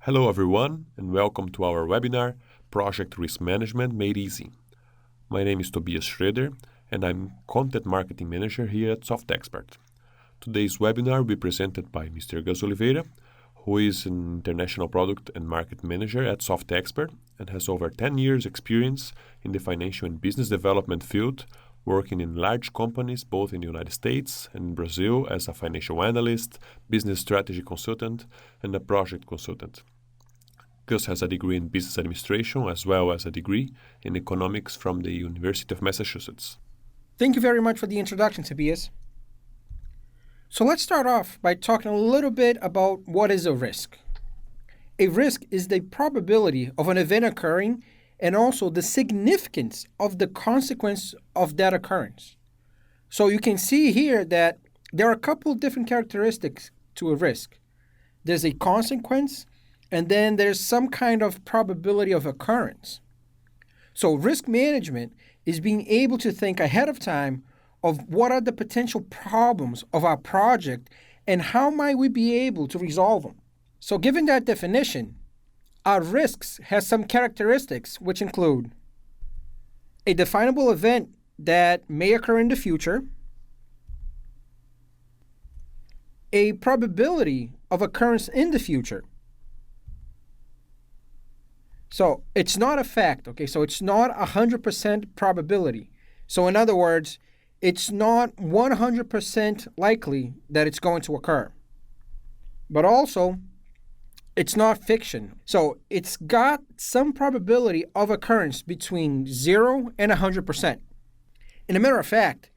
Hello everyone and welcome to our webinar, Project Risk Management Made Easy. My name is Tobias Schroeder and I'm Content Marketing Manager here at SoftExpert. Today's webinar will be presented by Mr. Gus Oliveira, who is an International Product and Market Manager at SoftExpert and has over 10 years experience in the financial and business development field, working in large companies both in the United States and in Brazil as a financial analyst, business strategy consultant, and a project consultant. Gus has a degree in business administration as well as a degree in economics from the University of Massachusetts. Thank you very much for the introduction, Tobias. So let's start off by talking a little bit about what is a risk. A risk is the probability of an event occurring and also the significance of the consequence of that occurrence. So you can see here that there are a couple of different characteristics to a risk. There's a consequence, and then there's some kind of probability of occurrence. So risk management is being able to think ahead of time of what are the potential problems of our project and how might we be able to resolve them. So given that definition, our risks has some characteristics which include a definable event that may occur in the future, a probability of occurrence in the future. So it's not a fact, okay? So it's not 100% probability. So in other words, it's not 100% likely that it's going to occur. But also, it's not fiction. So it's got some probability of occurrence between 0 and 100%. And a matter of fact,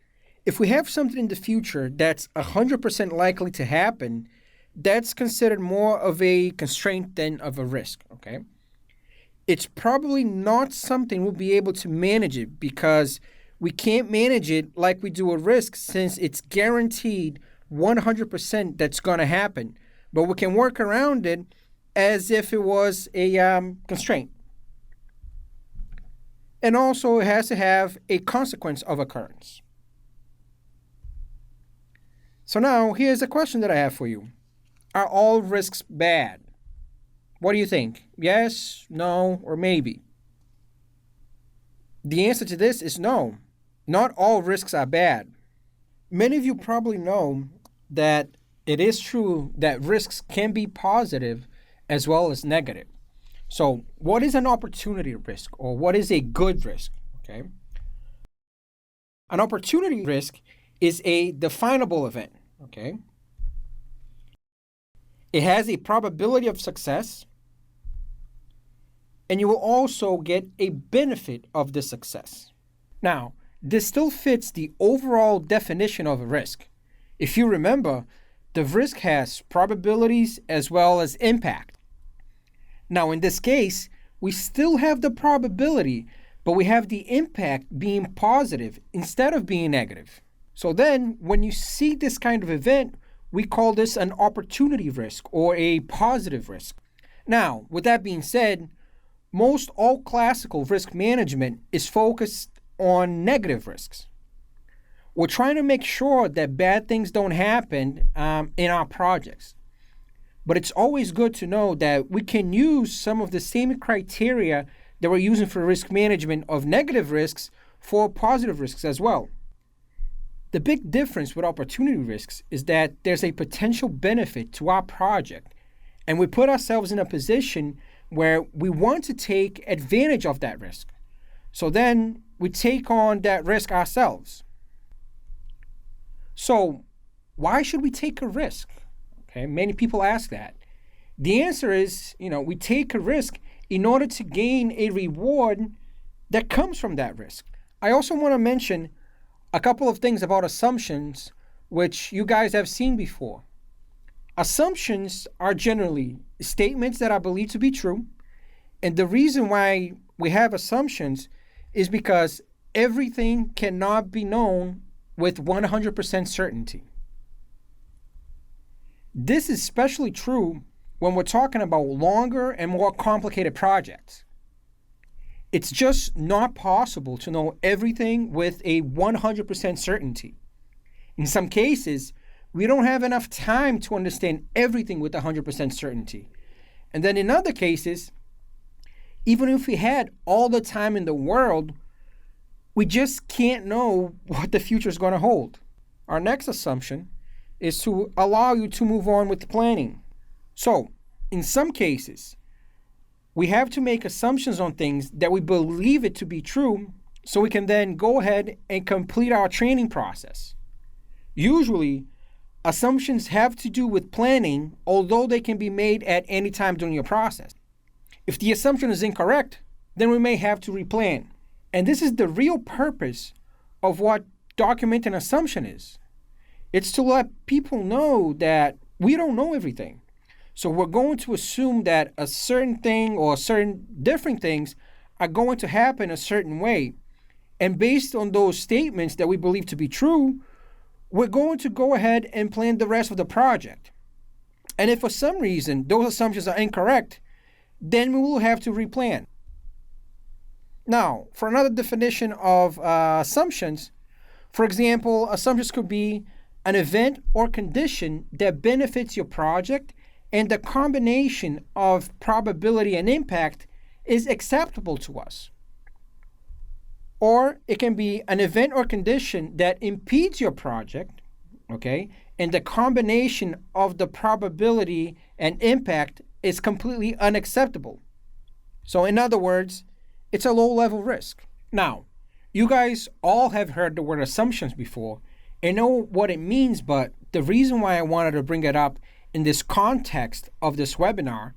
if we have something in the future that's 100% likely to happen, that's considered more of a constraint than of a risk, okay? It's probably not something we'll be able to manage it because we can't manage it like we do a risk since it's guaranteed 100% that's going to happen. But we can work around it as if it was a constraint. And also it has to have a consequence of occurrence. So now here's a question that I have for you. Are all risks bad? What do you think? Yes, no, or maybe? The answer to this is no. Not all risks are bad. Many of you probably know that it is true that risks can be positive as well as negative. So what is an opportunity risk or what is a good risk? Okay. An opportunity risk is a definable event. Okay. It has a probability of success, and you will also get a benefit of the success. Now, this still fits the overall definition of a risk. If you remember, the risk has probabilities as well as impact. Now, in this case, we still have the probability, but we have the impact being positive instead of being negative. So then, when you see this kind of event, we call this an opportunity risk or a positive risk. Now, with that being said, most all classical risk management is focused on negative risks. We're trying to make sure that bad things don't happen in our projects. But it's always good to know that we can use some of the same criteria that we're using for risk management of negative risks for positive risks as well. The big difference with opportunity risks is that there's a potential benefit to our project, and we put ourselves in a position where we want to take advantage of that risk. So then we take on that risk ourselves. So why should we take a risk? Okay, many people ask that. The answer is, we take a risk in order to gain a reward that comes from that risk. I also want to mention a couple of things about assumptions, which you guys have seen before. Assumptions are generally statements that are believed to be true. And the reason why we have assumptions is because everything cannot be known with 100% certainty. This is especially true when we're talking about longer and more complicated projects. It's just not possible to know everything with a 100% certainty. In some cases, we don't have enough time to understand everything with 100% certainty. And then in other cases, even if we had all the time in the world, we just can't know what the future is going to hold. Our next assumption is to allow you to move on with planning. So, in some cases, we have to make assumptions on things that we believe it to be true so we can then go ahead and complete our training process. Usually, assumptions have to do with planning, although they can be made at any time during your process. If the assumption is incorrect, then we may have to replan. And this is the real purpose of what documenting assumption is. It's to let people know that we don't know everything. So we're going to assume that a certain thing or certain different things are going to happen a certain way. And based on those statements that we believe to be true, we're going to go ahead and plan the rest of the project. And if for some reason those assumptions are incorrect, then we will have to replan. Now, for another definition of assumptions, for example, assumptions could be an event or condition that benefits your project and the combination of probability and impact is acceptable to us. Or it can be an event or condition that impedes your project, okay, and the combination of the probability and impact is completely unacceptable. So in other words, it's a low-level risk. Now, you guys all have heard the word assumptions before and know what it means, but the reason why I wanted to bring it up in this context of this webinar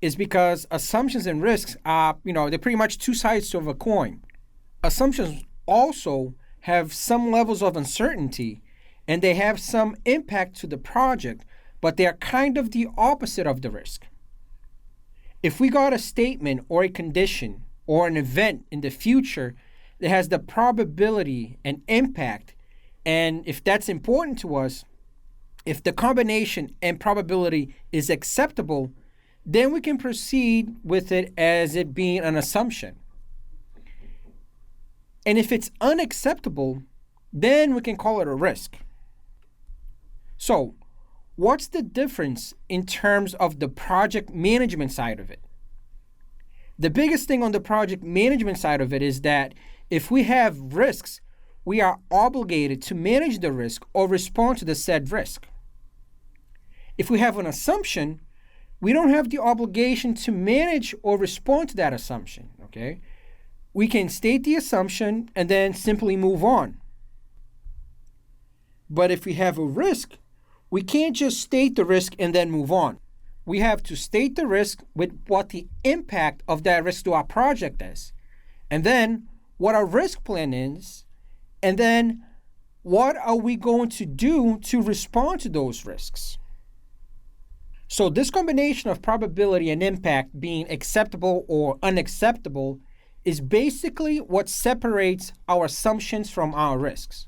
is because assumptions and risks are, they're pretty much two sides of a coin. Assumptions also have some levels of uncertainty and they have some impact to the project, but they are kind of the opposite of the risk. If we got a statement or a condition or an event in the future that has the probability and impact, and if that's important to us, if the combination and probability is acceptable, then we can proceed with it as it being an assumption. And if it's unacceptable, then we can call it a risk. So, what's the difference in terms of the project management side of it? The biggest thing on the project management side of it is that if we have risks, we are obligated to manage the risk or respond to the said risk. If we have an assumption, we don't have the obligation to manage or respond to that assumption, okay? We can state the assumption and then simply move on. But if we have a risk, we can't just state the risk and then move on. We have to state the risk with what the impact of that risk to our project is, and then what our risk plan is, and then what are we going to do to respond to those risks. So this combination of probability and impact being acceptable or unacceptable is basically what separates our assumptions from our risks.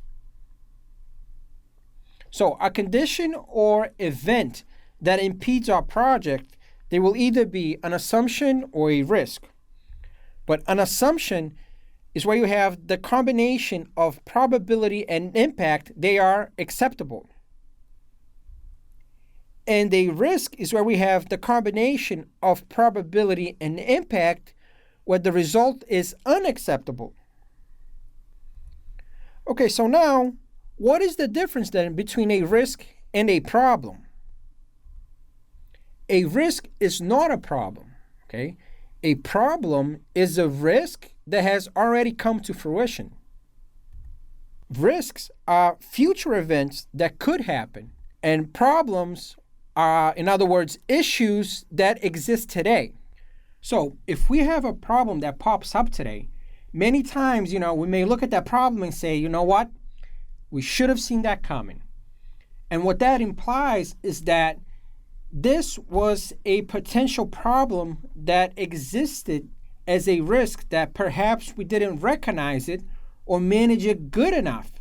So a condition or event that impedes our project, they will either be an assumption or a risk. But an assumption is where you have the combination of probability and impact, they are acceptable. And a risk is where we have the combination of probability and impact where the result is unacceptable. Okay, so now, what is the difference then between a risk and a problem? A risk is not a problem, okay? A problem is a risk that has already come to fruition. Risks are future events that could happen, and problems are, in other words, issues that exist today. So if we have a problem that pops up today, many times, we may look at that problem and say, you know what? We should have seen that coming. And what that implies is that this was a potential problem that existed as a risk that perhaps we didn't recognize it or manage it good enough.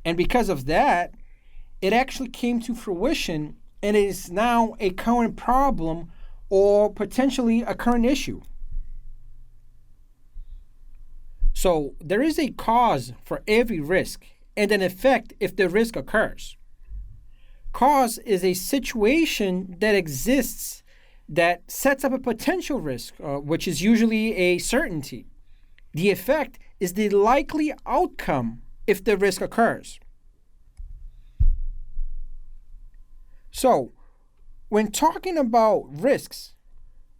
And because of that, it actually came to fruition and it is now a current problem or potentially a current issue. So there is a cause for every risk and an effect if the risk occurs. Cause is a situation that exists that sets up a potential risk, which is usually a certainty. The effect is the likely outcome if the risk occurs. So, when talking about risks,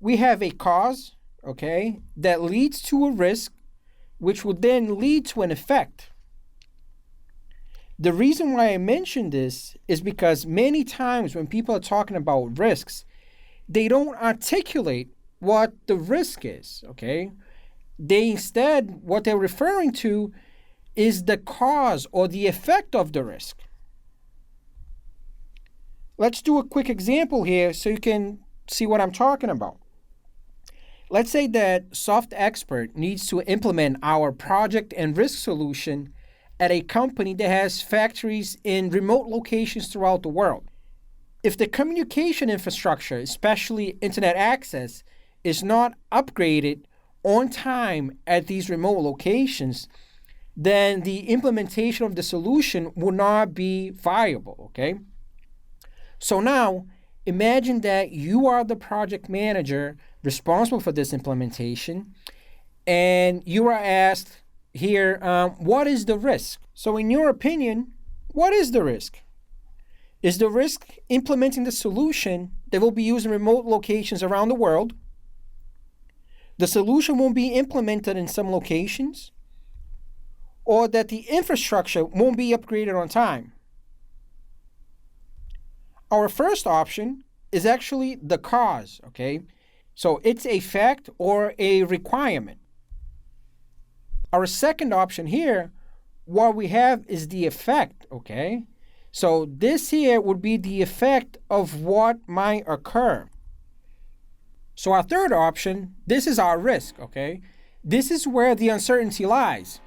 we have a cause, okay, that leads to a risk, which will then lead to an effect. The reason why I mention this is because many times when people are talking about risks, they don't articulate what the risk is, okay? They instead, what they're referring to is the cause or the effect of the risk. Let's do a quick example here so you can see what I'm talking about. Let's say that SoftExpert needs to implement our project and risk solution at a company that has factories in remote locations throughout the world. If the communication infrastructure, especially internet access, is not upgraded on time at these remote locations, then the implementation of the solution will not be viable, okay? So now, imagine that you are the project manager responsible for this implementation, and you are asked here, what is the risk? So in your opinion, what is the risk? Is the risk implementing the solution that will be used in remote locations around the world? The solution won't be implemented in some locations? Or that the infrastructure won't be upgraded on time? Our first option is actually the cause, okay? So it's a fact or a requirement. Our second option here, what we have is the effect, okay? So this here would be the effect of what might occur. So our third option, this is our risk, okay? This is where the uncertainty lies.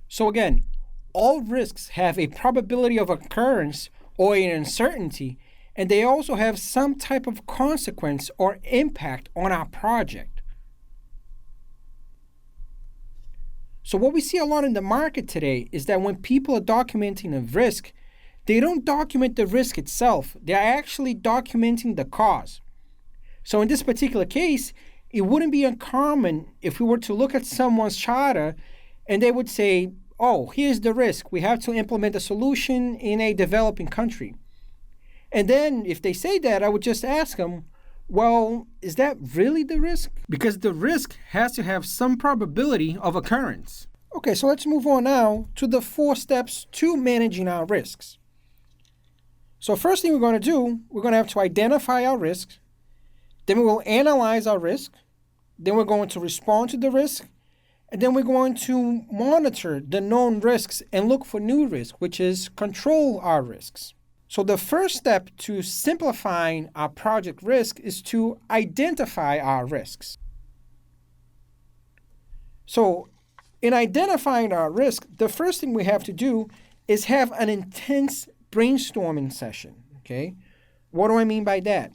So again, all risks have a probability of occurrence or an uncertainty, and they also have some type of consequence or impact on our project. So what we see a lot in the market today is that when people are documenting a risk, they don't document the risk itself. They're actually documenting the cause. So in this particular case, it wouldn't be uncommon if we were to look at someone's charter and they would say, oh, here's the risk. We have to implement a solution in a developing country. And then if they say that, I would just ask them, well, is that really the risk? Because the risk has to have some probability of occurrence. Okay, so let's move on now to the 4 steps to managing our risks. So first thing we're going to do, we're going to have to identify our risks. Then we will analyze our risk. Then we're going to respond to the risk. And then we're going to monitor the known risks and look for new risks, which is control our risks. So the first step to simplifying our project risk is to identify our risks. So in identifying our risk, the first thing we have to do is have an intense brainstorming session, okay? What do I mean by that?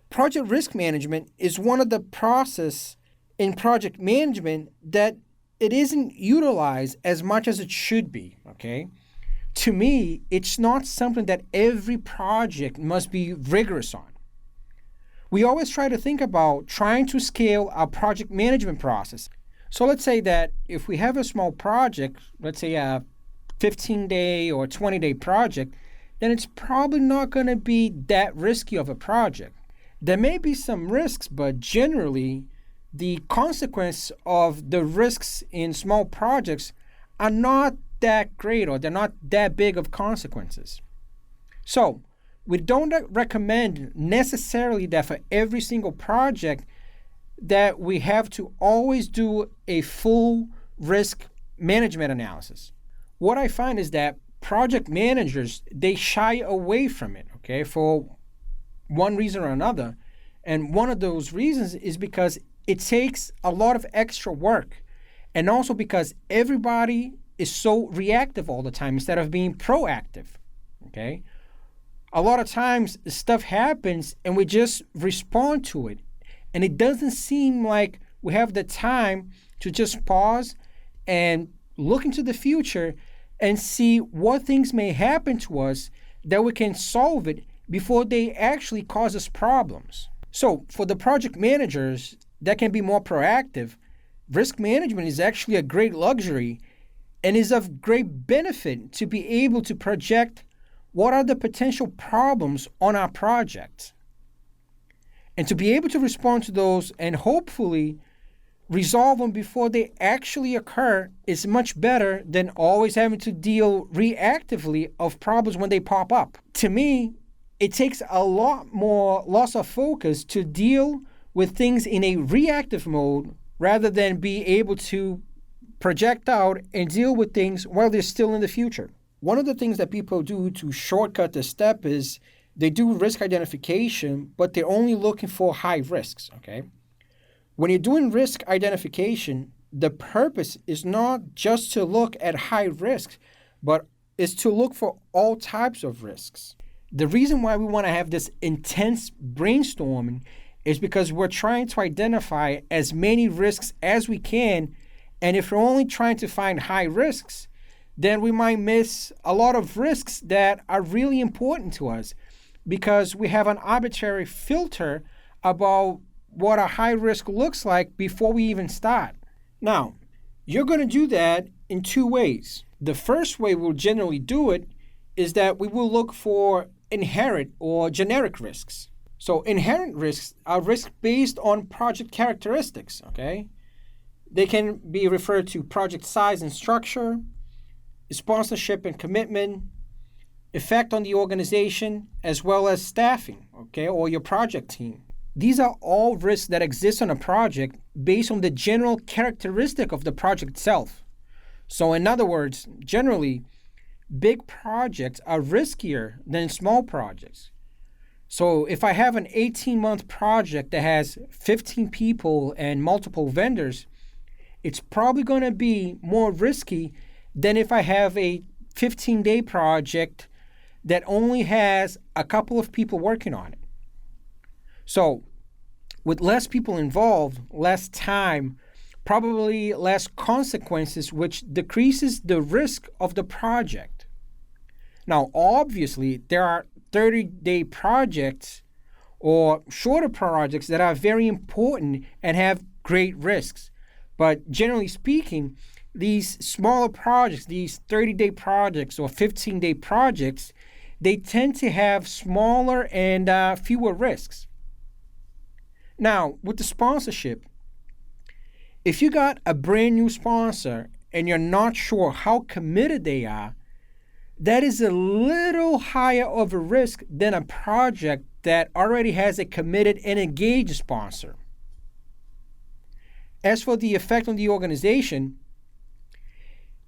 Project risk management is one of the processes in project management that it isn't utilized as much as it should be, okay? To me, it's not something that every project must be rigorous on. We always try to think about trying to scale our project management process. So let's say that if we have a small project, let's say a 15-day or 20-day project, then it's probably not going to be that risky of a project. There may be some risks, but generally, the consequence of the risks in small projects are not that great, or they're not that big of consequences. So we don't recommend necessarily that for every single project that we have to always do a full risk management analysis. What I find is that project managers, they shy away from it, okay, for one reason or another. And one of those reasons is because it takes a lot of extra work, and also because everybody is so reactive all the time instead of being proactive, okay? A lot of times stuff happens and we just respond to it, and it doesn't seem like we have the time to just pause and look into the future and see what things may happen to us that we can solve it before they actually cause us problems. So for the project managers that can be more proactive, risk management is actually a great luxury and is of great benefit to be able to project what are the potential problems on our project and to be able to respond to those and hopefully resolve them before they actually occur is much better than always having to deal reactively of problems when they pop up. To me, it takes a lot more loss of focus to deal with things in a reactive mode rather than be able to project out and deal with things while they're still in the future. One of the things that people do to shortcut this step is they do risk identification, but they're only looking for high risks, okay? When you're doing risk identification, the purpose is not just to look at high risks, but is to look for all types of risks. The reason why we want to have this intense brainstorming is because we're trying to identify as many risks as we can, and if we're only trying to find high risks, then we might miss a lot of risks that are really important to us because we have an arbitrary filter about what a high risk looks like before we even start. Now, you're going to do that in two ways. The first way we'll generally do it is that we will look for inherent or generic risks. So inherent risks are risks based on project characteristics, okay? They can be referred to project size and structure, sponsorship and commitment, effect on the organization, as well as staffing, okay, or your project team. These are all risks that exist on a project based on the general characteristic of the project itself. So in other words, generally, big projects are riskier than small projects. So if I have an 18-month project that has 15 people and multiple vendors, it's probably going to be more risky than if I have a 15-day project that only has a couple of people working on it. So with less people involved, less time, probably less consequences, which decreases the risk of the project. Now, obviously, there are 30-day projects or shorter projects that are very important and have great risks. But generally speaking, these smaller projects, these 30-day projects or 15-day projects, they tend to have smaller and fewer risks. Now, with the sponsorship, if you got a brand new sponsor and you're not sure how committed they are, that is a little higher of a risk than a project that already has a committed and engaged sponsor. As for the effect on the organization,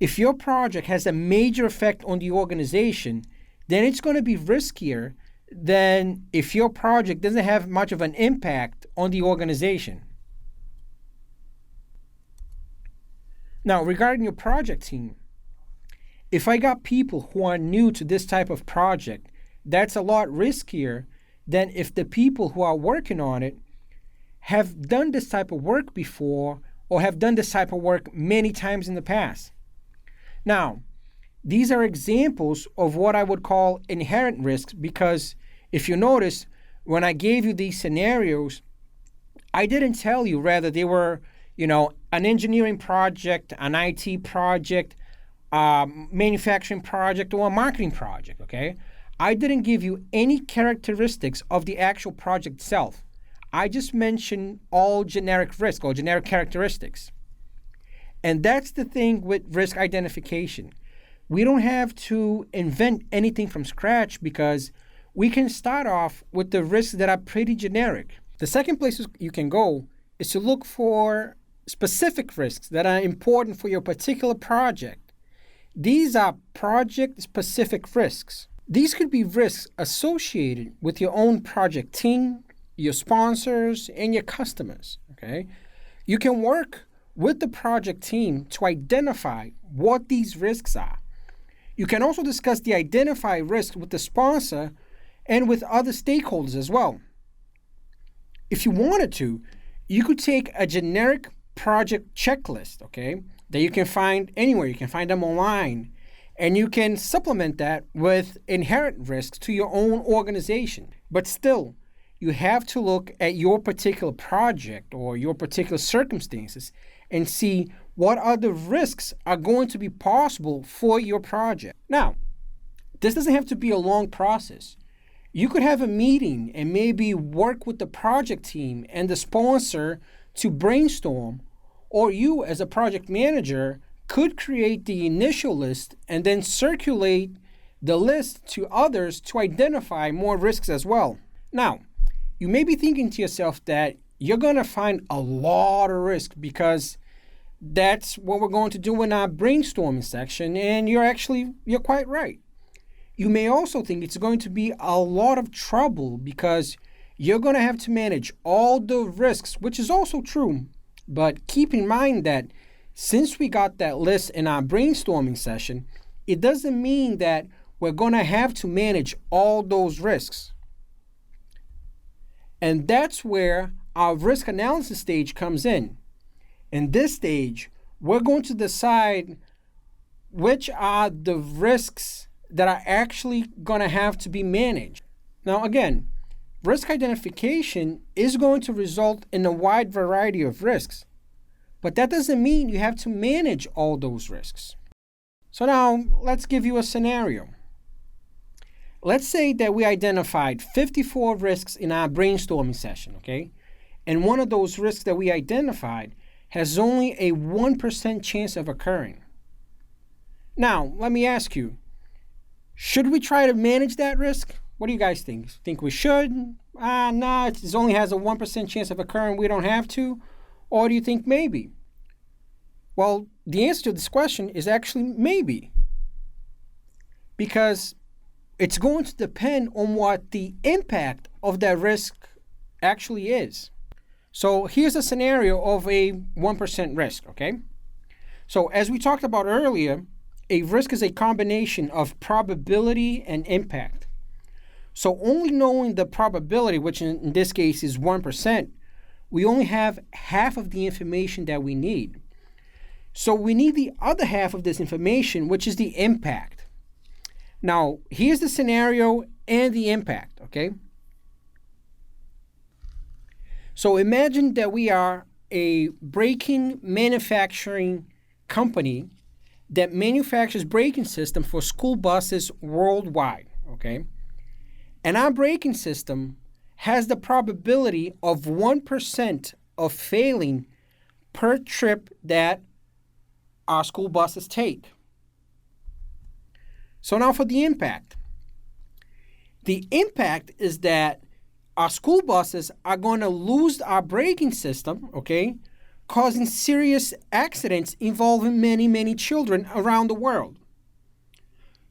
if your project has a major effect on the organization, then it's going to be riskier than if your project doesn't have much of an impact on the organization. Now, regarding your project team, if I got people who are new to this type of project, that's a lot riskier than if the people who are working on it have done this type of work before or have done this type of work many times in the past. Now, these are examples of what I would call inherent risks because if you notice, when I gave you these scenarios, I didn't tell you whether they were, an engineering project, an IT project, manufacturing project, or a marketing project, okay? I didn't give you any characteristics of the actual project itself. I just mentioned all generic risk or generic characteristics. And that's the thing with risk identification. We don't have to invent anything from scratch because we can start off with the risks that are pretty generic. The second place you can go is to look for specific risks that are important for your particular project. These are project-specific risks. These could be risks associated with your own project team, your sponsors, and your customers, okay? You can work with the project team to identify what these risks are. You can also discuss the identified risk with the sponsor and with other stakeholders as well. If you wanted to, you could take a generic project checklist, okay, that you can find anywhere. You can find them online, And you can supplement that with inherent risks to your own organization. But still, you have to look at your particular project or your particular circumstances and see what other risks are going to be possible for your project. Now, this doesn't have to be a long process. You could have a meeting and maybe work with the project team and the sponsor to brainstorm, or you as a project manager could create the initial list and then circulate the list to others to identify more risks as well. Now, you may be thinking to yourself that you're going to find a lot of risk because that's what we're going to do in our brainstorming section, and you're quite right. You may also think it's going to be a lot of trouble because you're going to have to manage all the risks, which is also true. But keep in mind that since we got that list in our brainstorming session, it doesn't mean that we're going to have to manage all those risks. And that's where our risk analysis stage comes in. In this stage, we're going to decide which are the risks that are actually going to have to be managed. Now, again, risk identification is going to result in a wide variety of risks, but that doesn't mean you have to manage all those risks. So now, let's give you a scenario. Let's say that we identified 54 risks in our brainstorming session, okay? And one of those risks that we identified has only a 1% chance of occurring. Now, let me ask you, should we try to manage that risk? What do you guys think? Think we should? No, it only has a 1% chance of occurring, we don't have to? Or do you think maybe? Well, the answer to this question is actually maybe. Because it's going to depend on what the impact of that risk actually is. So here's a scenario of a 1% risk, okay? So as we talked about earlier, a risk is a combination of probability and impact. So only knowing the probability, which in this case is 1%, we only have half of the information that we need. So we need the other half of this information, which is the impact. Now, here's the scenario and the impact, okay? So imagine that we are a braking manufacturing company that manufactures braking systems for school buses worldwide, okay? And our braking system has the probability of 1% of failing per trip that our school buses take. So now for the impact. The impact is that our school buses are going to lose our braking system, okay, causing serious accidents involving many, many children around the world.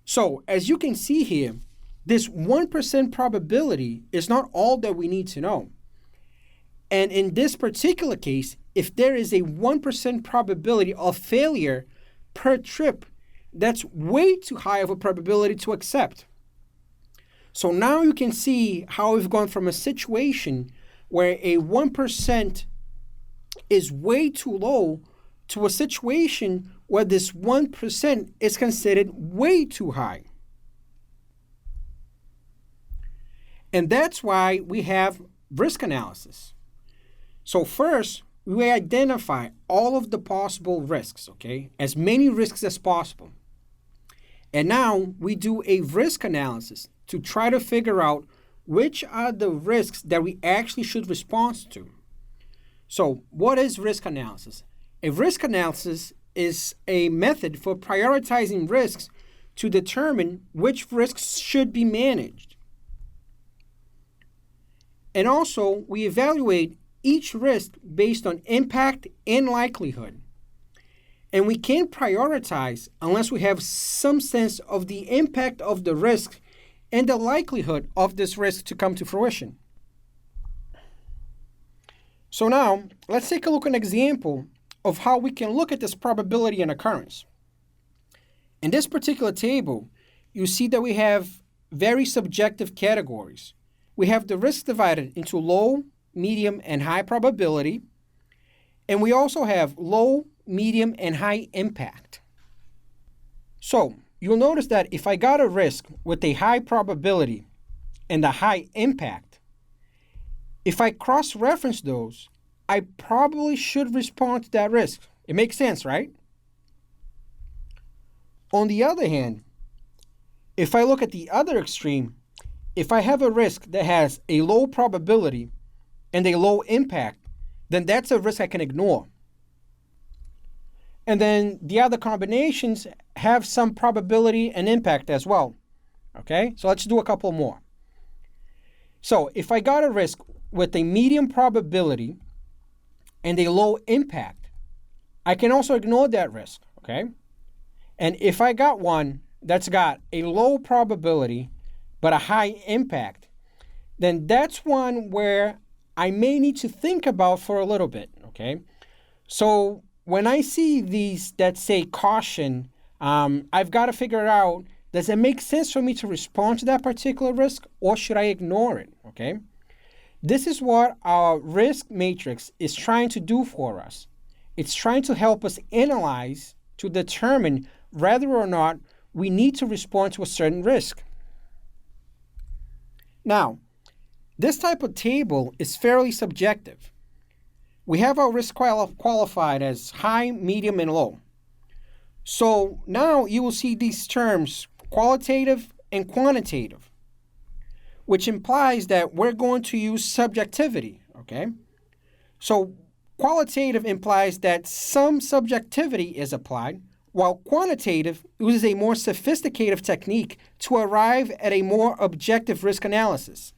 So as you can see here, this 1% probability is not all that we need to know. And in this particular case, if there is a 1% probability of failure per trip, that's way too high of a probability to accept. So now you can see how we've gone from a situation where a 1% is way too low to a situation where this 1% is considered way too high. And that's why we have risk analysis. So first, we identify all of the possible risks, okay? As many risks as possible. And now we do a risk analysis to try to figure out which are the risks that we actually should respond to. So what is risk analysis? A risk analysis is a method for prioritizing risks to determine which risks should be managed. And also, we evaluate each risk based on impact and likelihood. And we can't prioritize unless we have some sense of the impact of the risk and the likelihood of this risk to come to fruition. So now, let's take a look at an example of how we can look at this probability and occurrence. In this particular table, you see that we have very subjective categories. We have the risk divided into low, medium, and high probability. And we also have low, medium, and high impact. So you'll notice that if I got a risk with a high probability and a high impact, if I cross-reference those, I probably should respond to that risk. It makes sense, right? On the other hand, if I look at the other extreme, if I have a risk that has a low probability and a low impact, then that's a risk I can ignore. And then the other combinations have some probability and impact as well. Okay, so let's do a couple more. So if I got a risk with a medium probability and a low impact, I can also ignore that risk, okay? And if I got one that's got a low probability but a high impact, then that's one where I may need to think about for a little bit, okay? So when I see these that say caution, I've got to figure out, does it make sense for me to respond to that particular risk, or should I ignore it, okay? This is what our risk matrix is trying to do for us. It's trying to help us analyze to determine whether or not we need to respond to a certain risk. Now, this type of table is fairly subjective. We have our risk qualified as high, medium, and low. So now you will see these terms qualitative and quantitative, which implies that we're going to use subjectivity, okay? So qualitative implies that some subjectivity is applied, while quantitative uses a more sophisticated technique to arrive at a more objective risk analysis.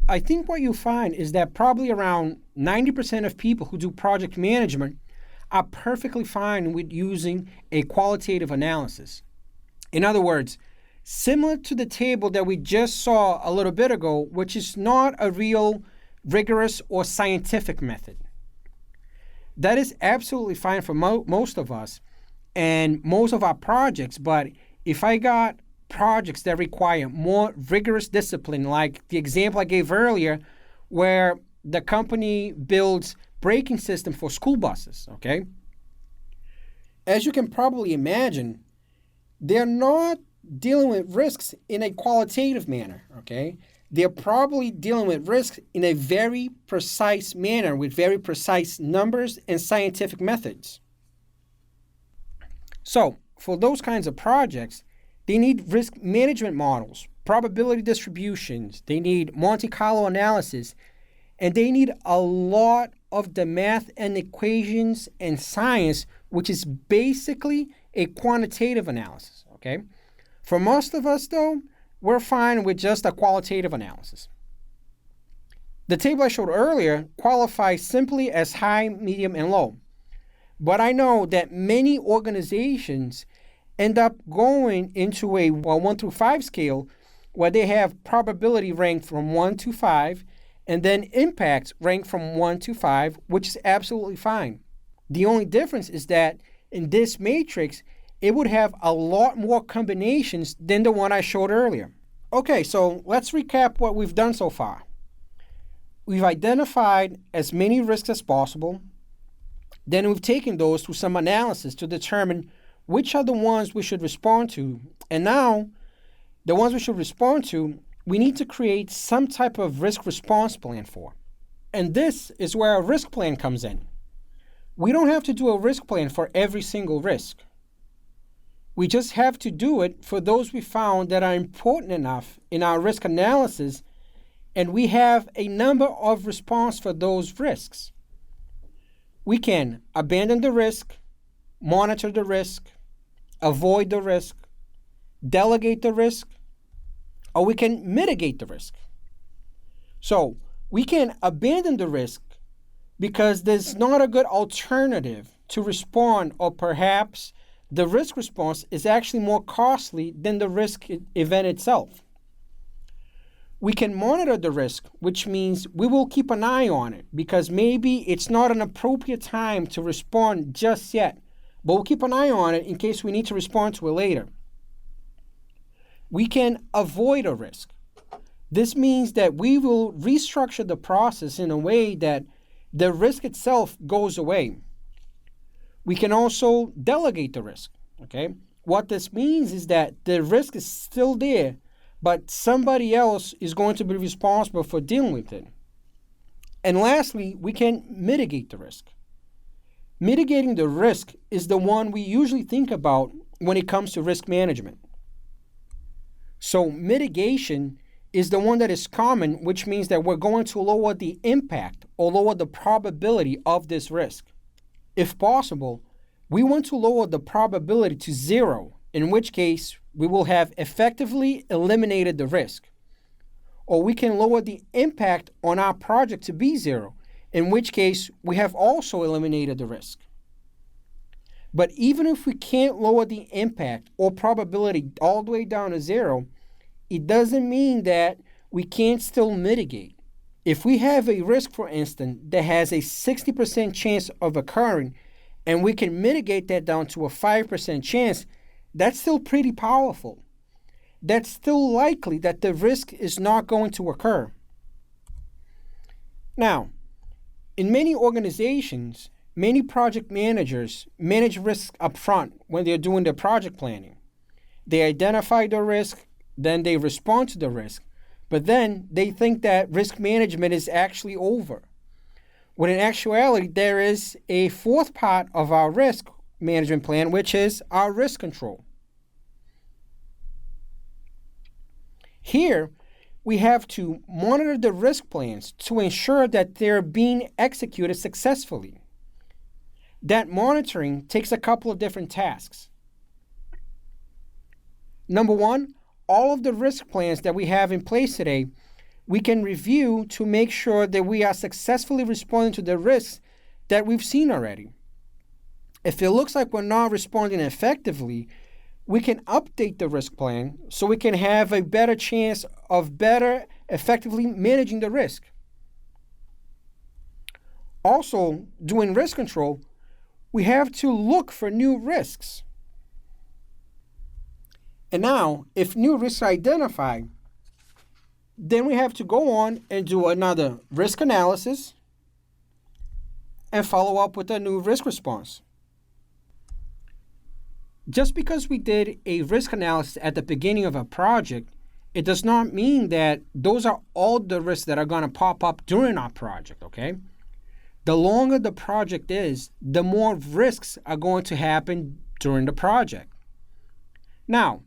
I think what you find is that probably around 90% of people who do project management are perfectly fine with using a qualitative analysis. In other words, similar to the table that we just saw a little bit ago, which is not a real rigorous or scientific method. That is absolutely fine for most of us and most of our projects, but if I got projects that require more rigorous discipline, like the example I gave earlier, where the company builds braking system for school buses, okay? As you can probably imagine, they're not dealing with risks in a qualitative manner, okay? They're probably dealing with risks in a very precise manner with very precise numbers and scientific methods. So, for those kinds of projects, they need risk management models, probability distributions, they need Monte Carlo analysis, and they need a lot of the math and equations and science, which is basically a quantitative analysis, okay? For most of us, though, we're fine with just a qualitative analysis. The table I showed earlier qualifies simply as high, medium, and low. But I know that many organizations end up going into a 1 through 5 scale where they have probability ranked from 1 to 5 and then impacts ranked from 1 to 5, which is absolutely fine. The only difference is that in this matrix, it would have a lot more combinations than the one I showed earlier. Okay, so let's recap what we've done so far. We've identified as many risks as possible. Then we've taken those through some analysis to determine which are the ones we should respond to. And now, the ones we should respond to, we need to create some type of risk response plan for. And this is where a risk plan comes in. We don't have to do a risk plan for every single risk. We just have to do it for those we found that are important enough in our risk analysis, and we have a number of responses for those risks. We can abandon the risk, monitor the risk, avoid the risk, delegate the risk, or we can mitigate the risk. So we can abandon the risk because there's not a good alternative to respond, or perhaps the risk response is actually more costly than the risk event itself. We can monitor the risk, which means we will keep an eye on it because maybe it's not an appropriate time to respond just yet, but we'll keep an eye on it in case we need to respond to it later. We can avoid a risk. This means that we will restructure the process in a way that the risk itself goes away. We can also delegate the risk, okay? What this means is that the risk is still there, but somebody else is going to be responsible for dealing with it. And lastly, we can mitigate the risk. Mitigating the risk is the one we usually think about when it comes to risk management. So mitigation is the one that is common, which means that we're going to lower the impact or lower the probability of this risk. If possible, we want to lower the probability to zero, in which case we will have effectively eliminated the risk. Or we can lower the impact on our project to be zero, in which case we have also eliminated the risk. But even if we can't lower the impact or probability all the way down to zero, it doesn't mean that we can't still mitigate. If we have a risk, for instance, that has a 60% chance of occurring, and we can mitigate that down to a 5% chance, that's still pretty powerful. That's still likely that the risk is not going to occur. Now, in many organizations, many project managers manage risk upfront when they're doing their project planning. They identify the risk, then they respond to the risk, but then they think that risk management is actually over. When in actuality, there is a fourth part of our risk management plan, which is our risk control. Here, we have to monitor the risk plans to ensure that they're being executed successfully. That monitoring takes a couple of different tasks. Number one, all of the risk plans that we have in place today, we can review to make sure that we are successfully responding to the risks that we've seen already. If it looks like we're not responding effectively, we can update the risk plan so we can have a better chance of effectively managing the risk. Also, doing risk control, we have to look for new risks. And now, if new risks are identified, then we have to go on and do another risk analysis and follow up with a new risk response. Just because we did a risk analysis at the beginning of a project, it does not mean that those are all the risks that are going to pop up during our project, okay? The longer the project is, the more risks are going to happen during the project. Now,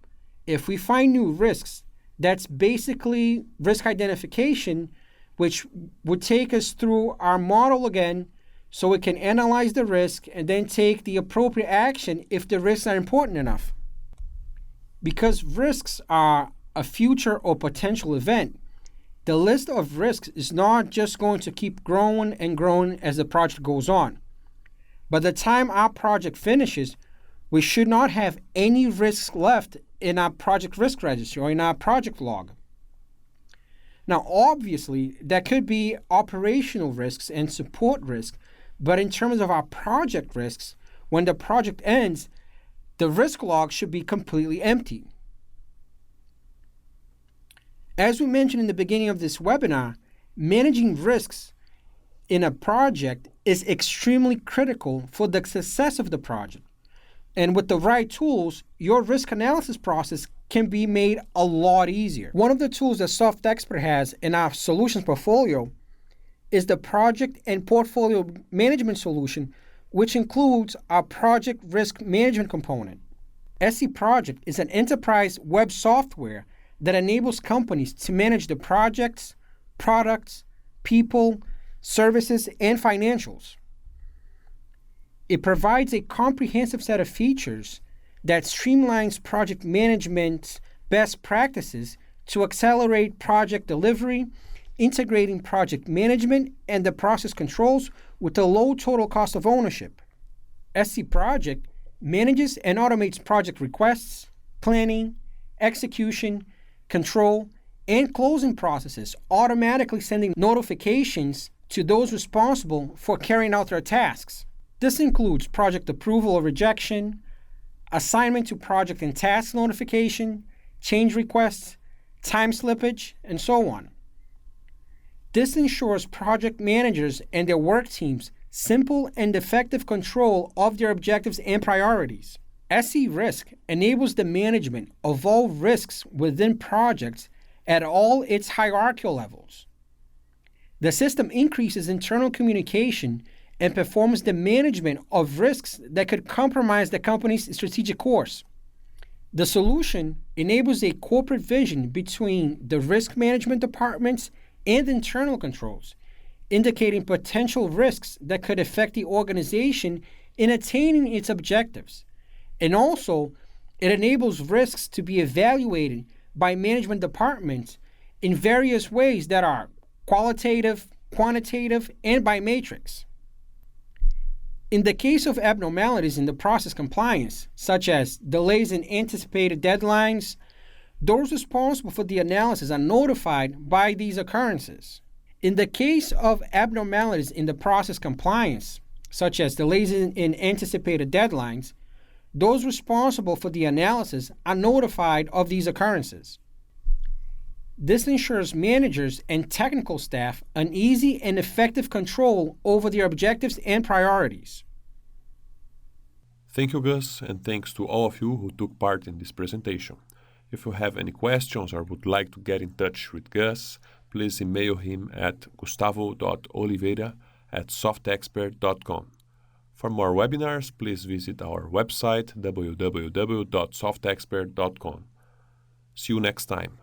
if we find new risks, that's basically risk identification, which would take us through our model again so we can analyze the risk and then take the appropriate action if the risks are important enough. Because risks are a future or potential event, the list of risks is not just going to keep growing and growing as the project goes on. By the time our project finishes, we should not have any risks left in our project risk registry or in our project log. Now, obviously, there could be operational risks and support risks, but in terms of our project risks, when the project ends, the risk log should be completely empty. As we mentioned in the beginning of this webinar, managing risks in a project is extremely critical for the success of the project. And with the right tools, your risk analysis process can be made a lot easier. One of the tools that SoftExpert has in our solutions portfolio is the project and portfolio management solution, which includes our project risk management component. SE Project is an enterprise web software that enables companies to manage the projects, products, people, services, and financials. It provides a comprehensive set of features that streamlines project management's best practices to accelerate project delivery, integrating project management and the process controls with a low total cost of ownership. SC Project manages and automates project requests, planning, execution, control, and closing processes, automatically sending notifications to those responsible for carrying out their tasks. This includes project approval or rejection, assignment to project and task notification, change requests, time slippage, and so on. This ensures project managers and their work teams simple and effective control of their objectives and priorities. SE Risk enables the management of all risks within projects at all its hierarchical levels. The system increases internal communication and performs the management of risks that could compromise the company's strategic course. The solution enables a corporate vision between the risk management departments and internal controls, indicating potential risks that could affect the organization in attaining its objectives. And also, it enables risks to be evaluated by management departments in various ways that are qualitative, quantitative, and by matrix. In the case of abnormalities in the process compliance, such as delays in anticipated deadlines, those responsible for the analysis are notified by these occurrences. In the case of abnormalities in the process compliance, such as delays in anticipated deadlines, those responsible for the analysis are notified of these occurrences. This ensures managers and technical staff an easy and effective control over their objectives and priorities. Thank you, Gus, and thanks to all of you who took part in this presentation. If you have any questions or would like to get in touch with Gus, please email him at gustavo.oliveira@softexpert.com. For more webinars, please visit our website www.softexpert.com. See you next time.